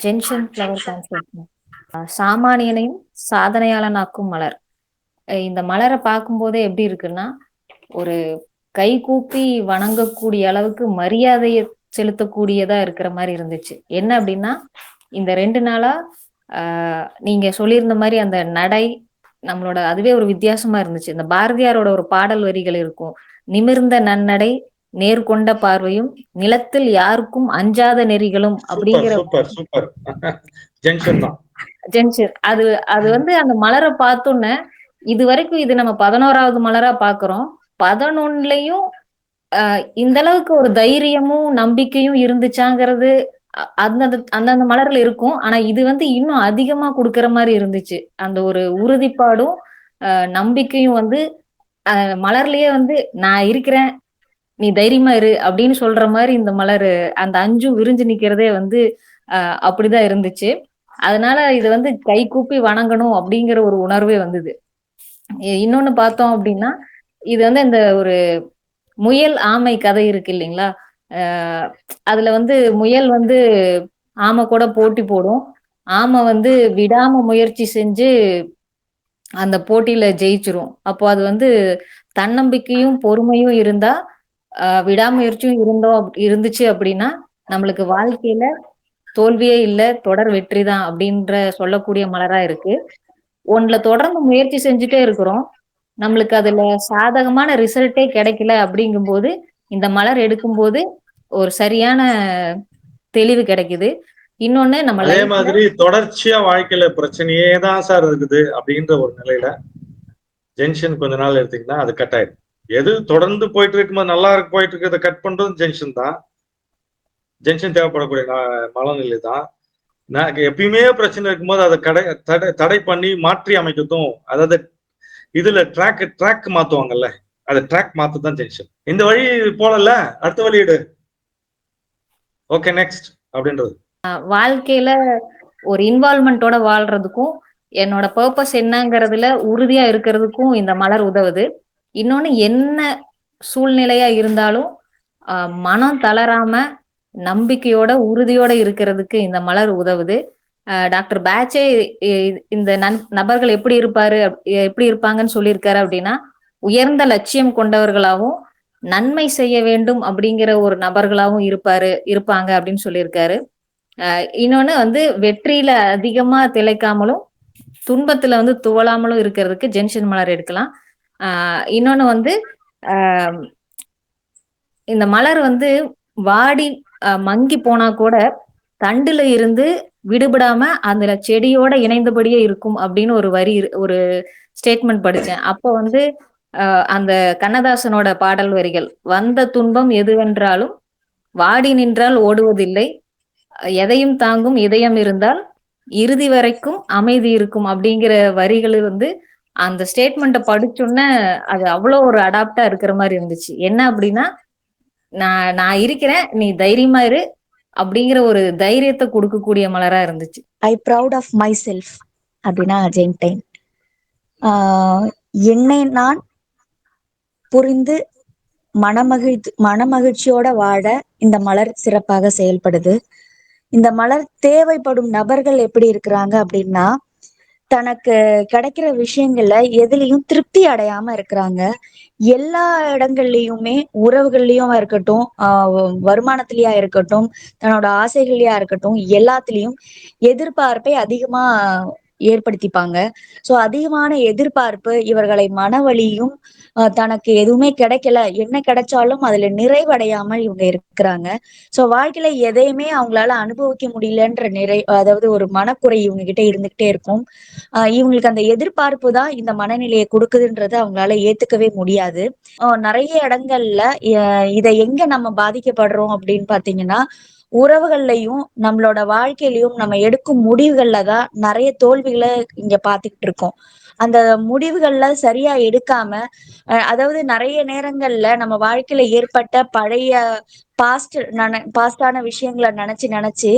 Gentian flower concept. சாமானியனையும் சாதனையாளனாக்கும் மலர். இந்த மலரை பார்க்கும்போதே எப்படி இருக்குன்னா, ஒரு கைகூப்பி வணங்கக்கூடிய அளவுக்கு மரியாதையை செலுத்தக்கூடியதா இருக்கிற மாதிரி இருந்துச்சு. என்ன அப்படின்னா, இந்த 2 நாளா நீங்க சொல்லியிருந்த மாதிரி அந்த நடை நம்மளோட அதுவே ஒரு வித்தியாசமா இருந்துச்சு. இந்த பாரதியாரோட ஒரு பாடல் வரிகள் இருக்கும். "நிமிர்ந்த நன்னடை, நேர்கொண்ட பார்வையும், நிலத்தில் யாருக்கும் அஞ்சாத நெறிகளும்" சூப்பர் அப்படிங்கிற சூப்பர் சூப்பர். ஜென்ஷன் தான். ஜென்ஷன். அது அது வந்து அந்த மலர பார்த்தோன்னே, இதுவரைக்கும் இது நம்ம 11வது மலரா பார்க்குறோம். 11லயும் இந்த அளவுக்கு ஒரு தைரியமும், நம்பிக்கையும் இருந்துச்சாங்கிறது அந்தந்த அந்தந்த மலர்ல இருக்கும். ஆனா இது வந்து இன்னும் அதிகமா குடுக்குற மாரி இருந்துச்சு. அந்த ஒரு உறுதிப்பாடும், நம்பிக்கையும் வந்து மலர்லயே வந்து "நான் இருக்கிறேன், நீ தைரியமா இரு" அப்படின்னு சொல்ற மாரி இந்த மலரு அந்த 5ம் விரிஞ்சு நிக்கிறதே வந்து அப்படிதான் இருந்துச்சு. அதனால இது வந்து கைகூப்பி வணங்கணும் அப்படிங்கிற ஒரு உணர்வே வந்தது. இன்னொன்னு பார்த்தோம் அப்படின்னா, இது வந்து இந்த ஒரு முயல், ஆமை கதை இருக்கு இல்லைங்களா? அ அதுல வந்து முயல் வந்து ஆமை கூட போட்டி போடும். ஆமை வந்து விடாம முயற்சி செஞ்சு அந்த போட்டியில ஜெயிச்சுரும். அப்போ அது வந்து தன்னம்பிக்கையும், பொறுமையும் இருந்தா, விடாமுயற்சியும் இருந்துச்சு அப்படின்னா, நம்மளுக்கு வாழ்க்கையில தோல்வியே இல்ல, தொடர் வெற்றி தான் அப்படின்ற சொல்லக்கூடிய மலரா இருக்கு. ஒண்ணுல தொடர்ந்து முயற்சி செஞ்சுட்டே இருக்கிறோம். நம்மளுக்கு அதுல சாதகமான ரிசல்ட்டே கிடைக்கல அப்படிங்கும்போது, இந்த மலர் எடுக்கும்போது ஒரு சரியான தெளிவு கிடைக்குது. இன்னொன்னு நம்ம அதே லைஃப்ல மாதிரி தொடர்ச்சியா வாழ்க்கையில பிரச்சனையே தான் சார் இருக்குது அப்படின்ற ஒரு நிலையில ஜென்ஷன் கொஞ்ச நாள் எடுத்தீங்கன்னா அது கட் ஆயிடும். எது தொடர்ந்து போயிட்டு இருக்கும்போது நல்லா இருக்கு போயிட்டு இருக்கிறத கட் பண்றதும் ஜென்ஷன் தான். ஜென்ஷன் தேவைப்படக்கூடிய மனநிலை தான். நான் எப்பயுமே பிரச்சனை இருக்கும்போது அதை தடை பண்ணி மாற்றி அமைக்கிறதும், அதாவது இதுல ட்ராக் மாத்துவாங்கல்ல, அதை ட்ராக் மாத்துதான் ஜென்ஷன். இந்த வழி போலல்ல, அடுத்த வழி எடு, ஓகே நெக்ஸ்ட் அப்படின்றது. வாழ்க்கையில ஒரு இன்வால்வ்மெண்டோட வாழ்றதுக்கும், என்னோட பர்ப்பஸ் என்னங்கிறதுல உறுதியா இருக்கிறதுக்கும் இந்த மலர் உதவுது. இன்னொன்னு என்ன சூழ்நிலையா இருந்தாலும், மனம் தளராம, நம்பிக்கையோட, உறுதியோட இருக்கிறதுக்கு இந்த மலர் உதவுது. டாக்டர் பேட்சே இந்த நபர்கள் எப்படி இருப்பாங்கன்னு சொல்லியிருக்காரு அப்படின்னா, உயர்ந்த லட்சியம் கொண்டவர்களாவும், நன்மை செய்ய வேண்டும் அப்படிங்கிற ஒரு நபர்களாவும் இருப்பாங்க அப்படின்னு சொல்லியிருக்காரு. இன்னொன்னு வந்து வெற்றியில அதிகமா திளைக்காமலும், துன்பத்துல வந்து துவளாமலும் இருக்கிறதுக்கு ஜென்ஷன் மலர் எடுக்கலாம். இன்னொன்னு வந்து இந்த மலர் வந்து வாடி மங்கி போனா கூட தண்டுல இருந்து விடுபடாம அந்த செடியோட இணைந்தபடியே இருக்கும் அப்படின்னு ஒரு ஸ்டேட்மெண்ட் படிச்சேன். அப்போ வந்து அந்த கண்ணதாசனோட பாடல் வரிகள், "வந்த துன்பம் எதுவென்றாலும் வாடி நின்றால் ஓடுவதில்லை, எதையும் தாங்கும் இதயம் இருந்தால் இறுதி வரைக்கும் அமைதி இருக்கும்" அப்படிங்கிற வரிகள் வந்து அந்த ஸ்டேட்மெண்ட்டை படிச்சோன்னே அது அவ்வளோ ஒரு அடாப்டா இருக்கிற மாதிரி இருந்துச்சு. என்ன அப்படின்னா, நான் நான் இருக்கிறேன், நீ தைரியமா இரு அப்படிங்கிற ஒரு தைரியத்தை கொடுக்கக்கூடிய மலரா இருந்துச்சு. ஐ ப்ரவுட் ஆஃப் மை செல்ஃப் அப்படின்னா ஜென்டைன். என்னை நான் புரிந்து மனமகிழ்ச்சியோட வாழ இந்த மலர் சிறப்பாக செயல்படுது. இந்த மலர் தேவைப்படும் நபர்கள் எப்படி இருக்கிறாங்க அப்படின்னா, தனக்கு கிடைக்கிற விஷயங்கள்ல எதுலயும் திருப்தி அடையாம இருக்கிறாங்க. எல்லா இடங்கள்லயுமே, உறவுகள்லயும் இருக்கட்டும், வருமானத்திலயா இருக்கட்டும், தன்னோட ஆசைகள்லயா இருக்கட்டும், எல்லாத்துலயும் எதிர்பார்ப்பை அதிகமா ஏற்படுத்திப்பாங்க. சோ அதிகமான எதிர்பார்ப்பு இவர்களை மனவலியும், தனக்கு எதுவுமே கிடைக்கல, என்ன கிடைச்சாலும் அதுல நிறைவடையாமல் இவங்க இருக்கிறாங்க. சோ வாழ்க்கையில எதையுமே அவங்களால அனுபவிக்க முடியலன்ற அதாவது ஒரு மனக்குறை இவங்க கிட்ட இருந்துகிட்டே இருக்கும். இவங்களுக்கு அந்த எதிர்பார்ப்பு தான் இந்த மனநிலையை கொடுக்குதுன்றத அவங்களால ஏத்துக்கவே முடியாது. நிறைய இடங்கள்ல இதை எங்க நம்ம பாதிக்கப்படுறோம் அப்படின்னு பாத்தீங்கன்னா, உறவுகள்லயும் நம்மளோட வாழ்க்கையிலயும் நம்ம எடுக்கும் முடிவுகள்ல தான் நிறைய தோல்விகளை இங்க பாத்துக்கிட்டு இருக்கோம். அந்த முடிவுகள்ல சரியா எடுக்காம, அதாவது நிறைய நேரங்கள்ல நம்ம வாழ்க்கையில ஏற்பட்ட பழைய பாஸ்டான விஷயங்களை நினைச்சு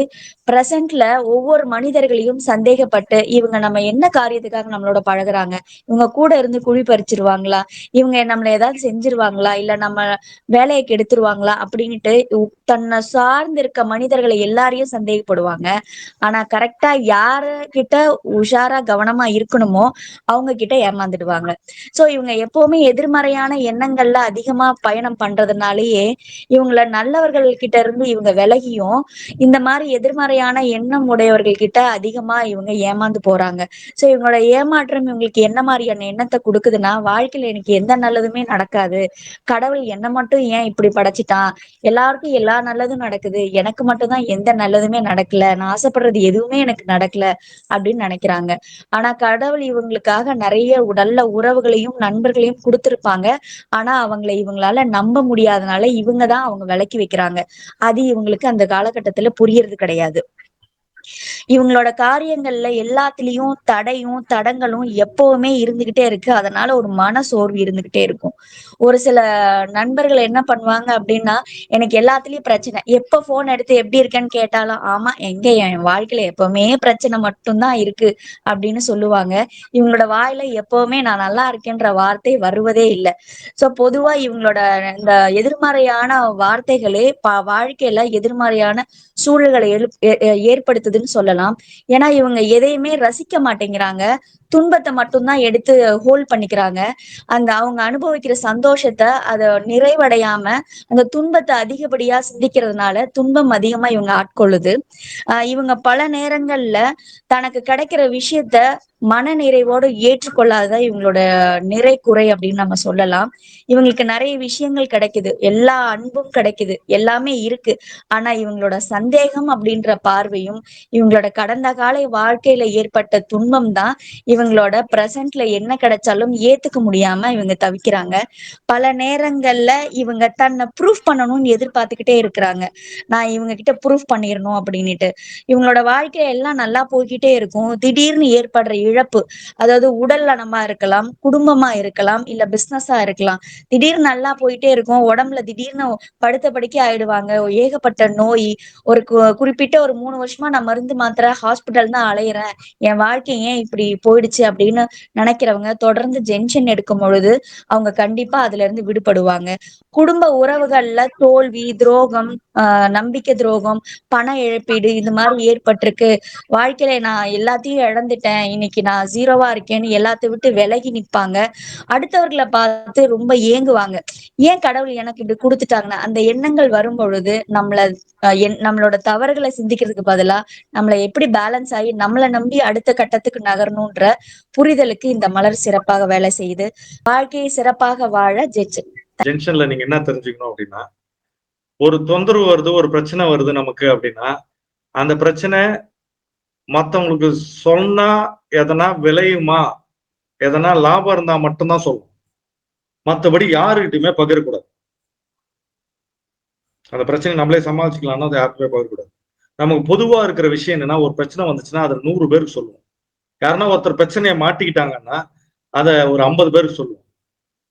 பிரசன்ட்ல ஒவ்வொரு மனிதர்களையும் சந்தேகப்பட்டு இவங்க நம்ம என்ன காரியத்துக்காக நம்மளோட பழகுறாங்க, இவங்க கூட இருந்து குழி பறிச்சிருவாங்களா, இவங்க நம்மள ஏதாவது செஞ்சிருவாங்களா, இல்ல நம்ம வேலையை கெடுத்துருவாங்களா அப்படின்னுட்டு தன்னை சார்ந்து இருக்க மனிதர்களை எல்லாரையும் சந்தேகப்படுவாங்க. ஆனா கரெக்டா யாரு கிட்ட உஷாரா கவனமா இருக்கணுமோ அவங்க கிட்ட ஏமாந்துடுவாங்க. சோ இவங்க எப்பவுமே எதிர்மறையான எண்ணங்கள்ல அதிகமா பயணம் பண்றதுனாலயே இவங்கள நல்லவர்கள் கிட்ட இருந்து இவங்க விலகியும் இந்த மாதிரி எதிர்மறையான எண்ணம் உடையவர்கள் கிட்ட அதிகமா இவங்க ஏமாந்து போறாங்க. சோ இவங்களோட ஏமாற்றம் இவங்களுக்கு என்ன மாதிரியான எண்ணத்தை கொடுக்குதுன்னா, வாழ்க்கையில எனக்கு எந்த நல்லதுமே நடக்காது, கடவுள் என்ன மட்டும் ஏன் இப்படி படைச்சிட்டான், எல்லாருக்கும் எல்லா நல்லதும் நடக்குது, எனக்கு மட்டும்தான் எந்த நல்லதுமே நடக்கல, நான் ஆசைப்படுறது எதுவுமே எனக்கு நடக்கல அப்படின்னு நினைக்கிறாங்க. ஆனா கடவுள் இவங்களுக்காக நிறைய நல்ல உறவுகளையும் நண்பர்களையும் கொடுத்திருப்பாங்க. ஆனா இவங்களால நம்ப முடியாதனால இவங்கதான் அவங்க விலக்கி வைக்கிறாங்க. அது இவங்களுக்கு அந்த காலகட்டத்துல புரியறது கிடையாது. இவங்களோட காரியங்கள்ல எல்லாத்துலயும் தடையும் தடங்களும் எப்பவுமே இருந்துகிட்டே இருக்கு. அதனால ஒரு மன சோர்வு இருந்துகிட்டே இருக்கும். ஒரு சில நண்பர்கள் என்ன பண்ணுவாங்க அப்படின்னா, எனக்கு எல்லாத்துலயும் பிரச்சனை, எப்ப போன் எடுத்து எப்படி இருக்கேன்னு கேட்டாலும் ஆமா எங்க என் வாழ்க்கையில எப்பவுமே பிரச்சனை மட்டும்தான் இருக்கு அப்படின்னு சொல்லுவாங்க. இவங்களோட வாயில எப்பவுமே நான் நல்லா இருக்கேன்ற வார்த்தை வருவதே இல்லை. சோ பொதுவா இவங்களோட இந்த எதிர்மறையான வார்த்தைகளே வாழ்க்கையில எதிர்மறையான சூழல்களை ஏற்படுத்துதுன்னு சொல்லலாம். ஏன்னா இவங்க எதையுமே ரசிக்க மாட்டேங்கிறாங்க, துன்பத்தை மட்டும்தான் எடுத்து ஹோல்ட் பண்ணிக்கிறாங்க. அவங்க அனுபவிக்கிற சந்தோஷத்தை அத நிறைவடையாம அந்த துன்பத்தை அதிகப்படியா சிந்திக்கிறதுனால துன்பம் அதிகமா இவங்க ஆட்கொள்ளுது. இவங்க பல நேரங்கள்ல தனக்கு கிடைக்கிற விஷயத்த மன நிறைவோடு ஏற்றுக்கொள்ளாத இவங்களோட நிறை குறை அப்படின்னு நம்ம சொல்லலாம். இவங்களுக்கு நிறைய விஷயங்கள் கிடைக்குது, எல்லா அன்பும் கிடைக்குது, எல்லாமே இருக்கு. ஆனா இவங்களோட சந்தேகம் அப்படின்ற பார்வையும் இவங்களோட கடந்த கால வாழ்க்கையில ஏற்பட்ட துன்பம் தான் இவங்களோட பிரசன்ட்ல என்ன கிடைச்சாலும் ஏத்துக்க முடியாம இவங்க தவிக்கிறாங்க. பல நேரங்கள்ல இவங்க தன்னை ப்ரூஃப் பண்ணணும்னு எதிர்பார்த்துக்கிட்டே இருக்கிறாங்க. நான் இவங்க கிட்ட ப்ரூஃப் பண்ணிடணும் அப்படின்னுட்டு இவங்களோட வாழ்க்கை எல்லாம் நல்லா போய்கிட்டே இருக்கும். திடீர்னு ஏற்படுற இழப்பு, அதாவது உடல் நலமா இருக்கலாம், குடும்பமா இருக்கலாம், இல்ல பிசினஸா இருக்கலாம். திடீர்னு நல்லா போயிட்டே இருக்கும், உடம்புல திடீர்னு படுத்த படுக்கை ஆயிடுவாங்க. ஏகப்பட்ட நோய், ஒரு குறிப்பிட்ட ஒரு 3 வருஷமா நான் மருந்து மாத்திரை ஹாஸ்பிட்டல் தான் அலையிறேன், என் வாழ்க்கை ஏன் இப்படி போயிடுச்சு அப்படின்னு நினைக்கிறவங்க தொடர்ந்து ஜென்ஷன் எடுக்கும் பொழுது அவங்க கண்டிப்பா அதுல இருந்து விடுபடுவாங்க. குடும்ப உறவுகள்ல தோல்வி, துரோகம், நம்பிக்கை துரோகம், பண இழப்பீடு இது மாதிரி ஏற்பட்டிருக்கு. வாழ்க்கையில நான் எல்லாத்தையும் இழந்துட்டேன், இன்னைக்கு நான் ஜீரோவா இருக்கேன்னு எல்லாத்தை விட்டு விலகி நிப்பாங்க. அடுத்தவர்களை பார்த்து ரொம்ப ஏங்குவாங்க, ஏன் கடவுள் எனக்கு இப்படி கொடுத்துட்டாங்கன்னா அந்த எண்ணங்கள் வரும் பொழுது நம்மளோட தவறுகளை சிந்திக்கிறதுக்கு பதிலா நம்மளை எப்படி பேலன்ஸ் ஆகி நம்மளை நம்பி அடுத்த கட்டத்துக்கு நகரணும்ன்ற புரிதலுக்கு இந்த மலர் சிறப்பாக வேலை செய்யுது. வாழ்க்கையை சிறப்பாக வாழ ஜென்ஷன்ல நீங்க என்ன தெரிஞ்சுக்கணும் அப்படின்னா, ஒரு தொந்தரவு வருது, ஒரு பிரச்சனை வருது நமக்கு அப்படின்னா, அந்த பிரச்சனை மத்தவங்களுக்கு சொன்னா எதனா விளையுமா, எதனா லாபம் இருந்தா மட்டும்தான் சொல்லணும். மற்றபடி யாருக்கிட்டுமே பகிரக்கூடாது. அந்த பிரச்சனை நம்மளே சமாளிச்சுக்கலாம்னா அதை யாருக்குமே பகிரக்கூடாது. நமக்கு பொதுவா இருக்கிற விஷயம் என்னன்னா, ஒரு பிரச்சனை வந்துச்சுன்னா அதை 100 பேருக்கு சொல்லுவோம். யாருன்னா ஒருத்தர் பிரச்சனையை மாட்டிக்கிட்டாங்கன்னா அதை ஒரு 50 பேருக்கு சொல்லுவோம்.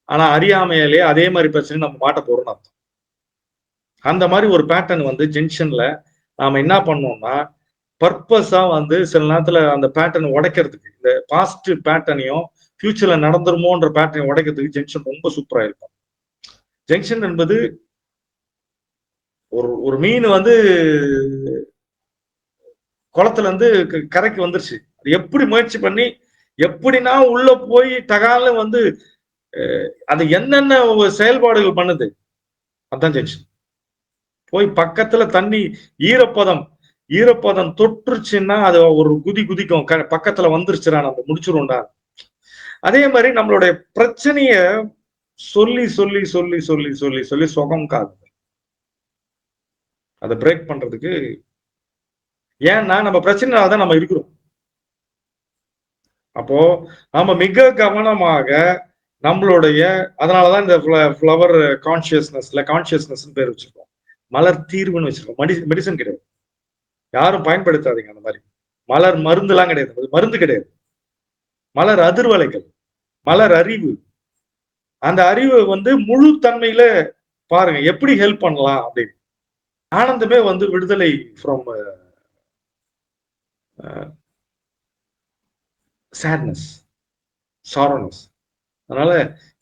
ஆனா அறியாமையிலேயே அதே மாதிரி பிரச்சனை நம்ம மாட்ட போறோம்னு அர்த்தம். அந்த மாதிரி ஒரு பேட்டர்ன் வந்து ஜென்ஷன்ல நாம என்ன பண்ணோம்னா, பர்பஸா வந்து சில நேரத்துல அந்த பேட்டர்ன் உடைக்கிறதுக்கு, இந்த பாஸ்ட் பேட்டர்னையும் ஃபியூச்சர்ல நடந்துருமோன்ற பேட்டர்னை உடைக்கிறதுக்கு ஜென்ஷன் ரொம்ப சூப்பரா இருக்கும். ஜென்ஷன் என்பது ஒரு மீன் வந்து குளத்துல இருந்து கரைக்கு வந்துருச்சு, எப்படி முயற்சி பண்ணி எப்படின்னா உள்ள போய் டகால வந்து அது என்னென்ன செயல்பாடுகள் பண்ணுது, அதான் ஜென்ஷன். போய் பக்கத்துல தண்ணி ஈரப்பதம் தொற்றுச்சுன்னா அது ஒரு குதிக்கும், பக்கத்துல வந்துருச்சுடா நம்ம முடிச்சிரும்டா. அதே மாதிரி நம்மளுடைய பிரச்சனைய சொல்லி சொல்லி சொல்லி சொல்லி சொல்லி சொல்லி சுகம் காது அதை பிரேக் பண்றதுக்கு. ஏன்னா நம்ம பிரச்சனையால தான் நம்ம இருக்கிறோம். அப்போ நம்ம மிக கவனமாக நம்மளுடைய, அதனாலதான் இந்த ஃப்ளவர் கான்சியஸ்னஸ் பேர் வச்சிருக்கோம், மலர் தீர்வுன்னு வச்சிருக்கோம். மெடிசன் கிடையாது, யாரும் பயன்படுத்தாதீங்க அந்த மாதிரி. மலர் மருந்து எல்லாம் கிடையாது, மருந்து கிடையாது. மலர் அதிர்வலைகள், மலர் அறிவு. அந்த அறிவு வந்து முழு தன்மையில பாருங்க எப்படி ஹெல்ப் பண்ணலாம் அப்படின்னு. ஆனந்தமே வந்து விடுதலை ஃப்ரம் சேட்னஸ், சாரோனஸ். அதனால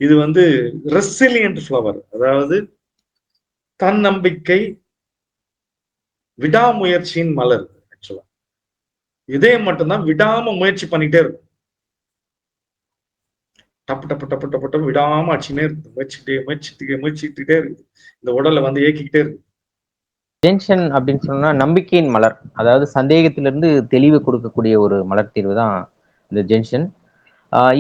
இது வந்து ரெசிலியன்ட் ஃப்ளவர், அதாவது தன்னம்பிக்கை, விடாமுயற்சியின் மலர். ஆக்சுவலா இதே மட்டும்தான் விடாம முயற்சி பண்ணிட்டே இருக்கும். டப்பு டப்பு டப்பு டப்பு டப்பு விடாம அடிச்சுனே இருக்குது, முயற்சிக்கிட்டே இருக்குது. இந்த உடலை வந்து இயக்கிக்கிட்டே இருக்கு. ஜென்ஷன் அப்படின்னு சொன்னா நம்பிக்கையின் மலர், அதாவது சந்தேகத்திலிருந்து தெளிவு கொடுக்கக்கூடிய ஒரு மலர் தீர்வு தான் இந்த ஜென்ஷன்.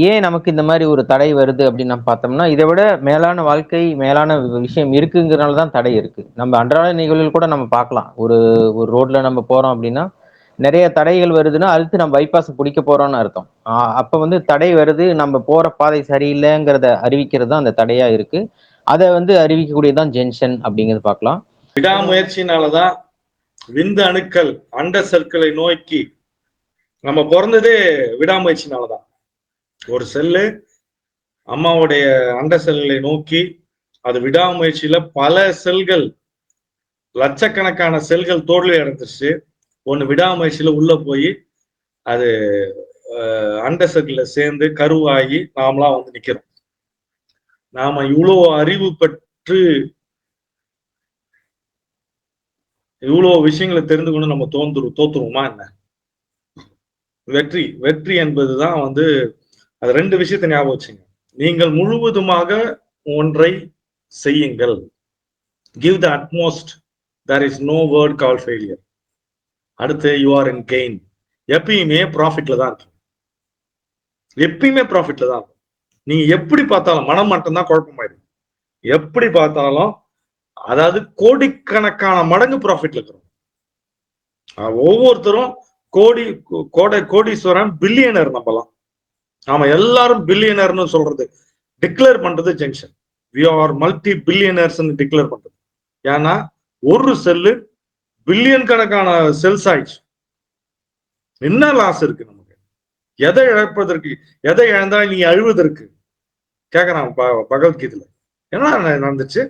ஏன் நமக்கு இந்த மாதிரி ஒரு தடை வருது அப்படின்னு நம்ம பார்த்தோம்னா, இதை விட மேலான வாழ்க்கை, மேலான விஷயம் இருக்குங்கிறனால தான் தடை இருக்கு. நம்ம அன்றாட நிகழ்வுகள் கூட நம்ம பார்க்கலாம். ஒரு ஒரு ரோட்ல நம்ம போறோம் அப்படின்னா நிறைய தடைகள் வருதுன்னா அடுத்து நம்ம பைபாஸ் பிடிக்க போறோம்னு அர்த்தம். அப்ப வந்து தடை வருது, நம்ம போற பாதை சரியில்லைங்கிறத அறிவிக்கிறது தான் அந்த தடையா இருக்கு. அதை வந்து அறிவிக்கக்கூடியதான் ஜென்ஷன் அப்படிங்கிறது பார்க்கலாம். விடாமுயற்சினாலதான் விந்து அணுக்கள் அண்ட சர்க்கிளை நோக்கி, நம்ம பிறந்ததே விடாமுயற்சினாலதான். ஒரு செல்லு அம்மாவுடைய அண்ட செல்களை நோக்கி, அது விடாமுயற்சியில பல செல்கள், லட்சக்கணக்கான செல்கள் தோல்வி அடைஞ்சிருச்சு. ஒண்ணு விடாமுயற்சியில உள்ள போய் அது அண்ட சர்க்கிள்ல சேர்ந்து கருவாகி நாமளா வந்து நிக்கிறோம். நாம இவ்வளவு அறிவு பெற்று இவ்வளவு விஷயங்களை தெரிந்து கொண்டு நம்ம தோத்துருவோமா என்ன? வெற்றி என்பதுதான் வந்து அது ரெண்டு விஷயத்தை ஞாபகம் வச்சுங்க. நீங்கள் முழுவதுமாக ஒன்றை செய்யுங்கள். Give the utmost, there is no word call failure. அடுத்து யூ ஆர் இன் கெயின். எப்பயுமே ப்ராஃபிட்ல தான் இருக்கும், எப்பயுமே ப்ராஃபிட்ல தான் இருக்கும். நீங்க எப்படி பார்த்தாலும் மனம் மட்டும்தான் குழப்பமாயிடும். எப்படி பார்த்தாலும் அதாவது கோடிக்கணக்கான மடங்கு ப்ராஃபிட்ல இருக்கிறோம். ஒவ்வொருத்தரும் கோடீஸ்வரன், பில்லியனர் நம்பலாம். நாம எல்லாரும் பில்லியனர்னு சொல்றது, டிக்ளேர் பண்றது junction. We are multi billionaires declare பண்றது. ஏன்னா ஒரு செல்லு பில்லியன் கணக்கான செல்ஸ் ஆயிடுச்சு. என்ன லாஸ் இருக்கு நமக்கு? எதை இழப்பதற்கு, எதை இழந்தா நீ அழுவதற்கு கேக்குறான் பகவத்கீதையில. என்ன நடந்துச்சு?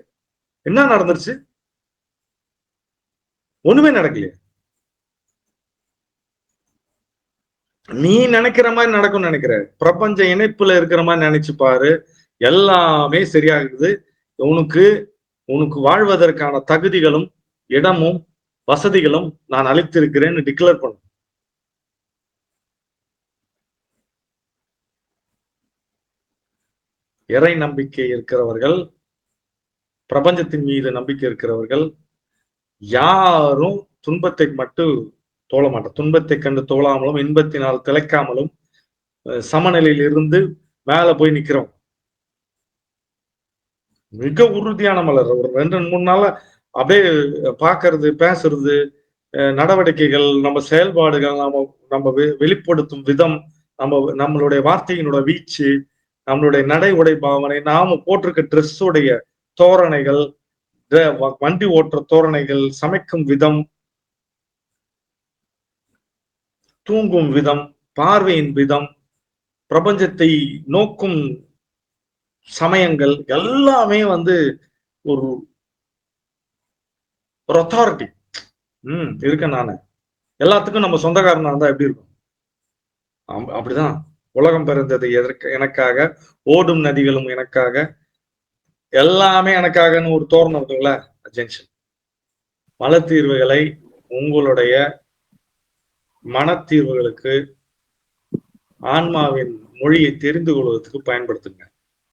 என்ன நடந்துருச்சு? ஒண்ணுமே நடக்கலையே. நீ நினைக்கிற மாதிரி நடக்கும் நினைக்கிற, பிரபஞ்ச இணைப்புல இருக்கிற மாதிரி நினைச்சு பாரு, எல்லாமே சரியாகுது. உனக்கு வாழ்வதற்கான தகுதிகளும் இடமும் வசதிகளும் நான் அளித்திருக்கிறேன்னு டிக்ளேர் பண்ண. இறை நம்பிக்கை இருக்கிறவர்கள், பிரபஞ்சத்தின் மீது நம்பிக்கை இருக்கிறவர்கள் யாரும் துன்பத்தை மட்டும் தோழ மாட்டோம். துன்பத்தை கண்டு தோழாமலும் இன்பத்தினால் திளைக்காமலும் சமநிலையில் இருந்து மேல போய் நிக்கிறோம். மிக உறுதியான மலர். ஒரு 2-3 நாளா அப்படியே பாக்குறது, பேசுறது, நடவடிக்கைகள், நம்ம செயல்பாடுகள், நம்ம வெளிப்படுத்தும் விதம், நம்மளுடைய வார்த்தையினோட வீச்சு, நம்மளுடைய நடை உடை பாவனை, நாம போட்டிருக்க ட்ரெஸ்ஸுடைய தோரணைகள், வண்டி ஓட்டுற தோரணைகள், சமைக்கும் விதம், தூங்கும் விதம், பார்வையின் விதம், பிரபஞ்சத்தை நோக்கும் சமயங்கள் எல்லாமே வந்து ஒரு அத்தாரிட்டி இருக்க. நானு எல்லாத்துக்கும் நம்ம சொந்தக்காரனா இருந்தா எப்படி இருக்கும்? அப்படிதான். உலகம் பிறந்தது எனக்காக, ஓடும் நதிகளும் எனக்காக, எல்லாமே எனக்காகன்னு ஒரு தோரணம் இருக்குங்களா ஜங்ஷன். மல தீர்வுகளை உங்களுடைய மனத்தீர்வுகளுக்கு, ஆன்மாவின் மொழியை தெரிந்து கொள்வதற்கு பயன்படுத்துங்க.